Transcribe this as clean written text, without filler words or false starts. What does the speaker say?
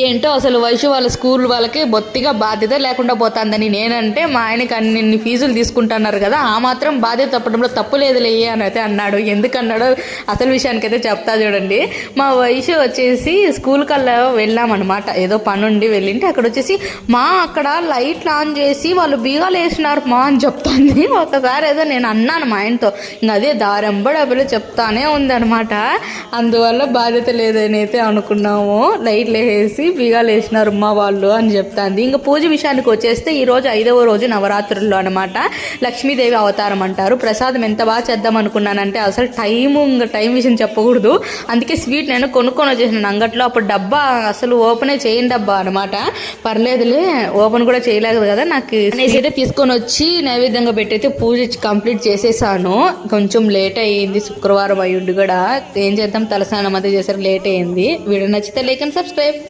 ఏంటో అసలు వయసు వాళ్ళ స్కూల్ వాళ్ళకి బొత్తిగా బాధ్యత లేకుండా పోతుందని నేనంటే, మా ఆయనకి అన్ని ఫీజులు తీసుకుంటున్నారు కదా, ఆ మాత్రం బాధ్యత తప్పడంలో తప్పు లేదులే అని అయితే అన్నాడు. ఎందుకన్నాడో అసలు విషయానికైతే చెప్తా చూడండి. మా వయసు వచ్చేసి స్కూల్ కల్లా వెళ్ళామన్నమాట, ఏదో పనుండి వెళ్ళింటే అక్కడ వచ్చేసి అక్కడ లైట్లు ఆన్ చేసి వాళ్ళు బీగాలు వేసినారు అని చెప్తాంది. ఒకసారి ఏదో నేను అన్నాను మా ఆయనతో, ఇంకా అదే దారెంబడి ఆ పిల్ల చెప్తానే ఉందన్నమాట. అందువల్ల బాధ్యత లేదని అయితే అనుకున్నాము. లైట్లు వేసి బీగాలు వేసినారు మా వాళ్ళు అని చెప్తాంది. ఇంకా పూజ విషయానికి వచ్చేస్తే ఈరోజు 5వ రోజు నవరాత్రుల్లో అనమాట. లక్ష్మీదేవి అవతారం అంటారు. ప్రసాదం ఎంత బాగా చేద్దాం అనుకున్నానంటే అసలు టైం విషయం చెప్పకూడదు, అందుకే స్వీట్ నేను కొనుక్కొని వచ్చేసినాను అంగట్లో. అప్పుడు డబ్బా అసలు ఓపెనే చేయని డబ్బా అనమాట. పర్లేదులే ఓపెన్ కూడా చేయలేదు కదా నాకు అనేసి అయితే తీసుకొని వచ్చి నైవేద్యంగా పెట్టయితే పూజ కంప్లీట్ చేసేసాను. కొంచెం లేట్ అయ్యింది, శుక్రవారం అయ్యుండి కూడా. ఏం చేద్దాం, తలస్నానం అయితే చేసరికి లేట్ అయ్యింది. వీడియో నచ్చితే లైక్ అండ్ సబ్స్క్రైబ్.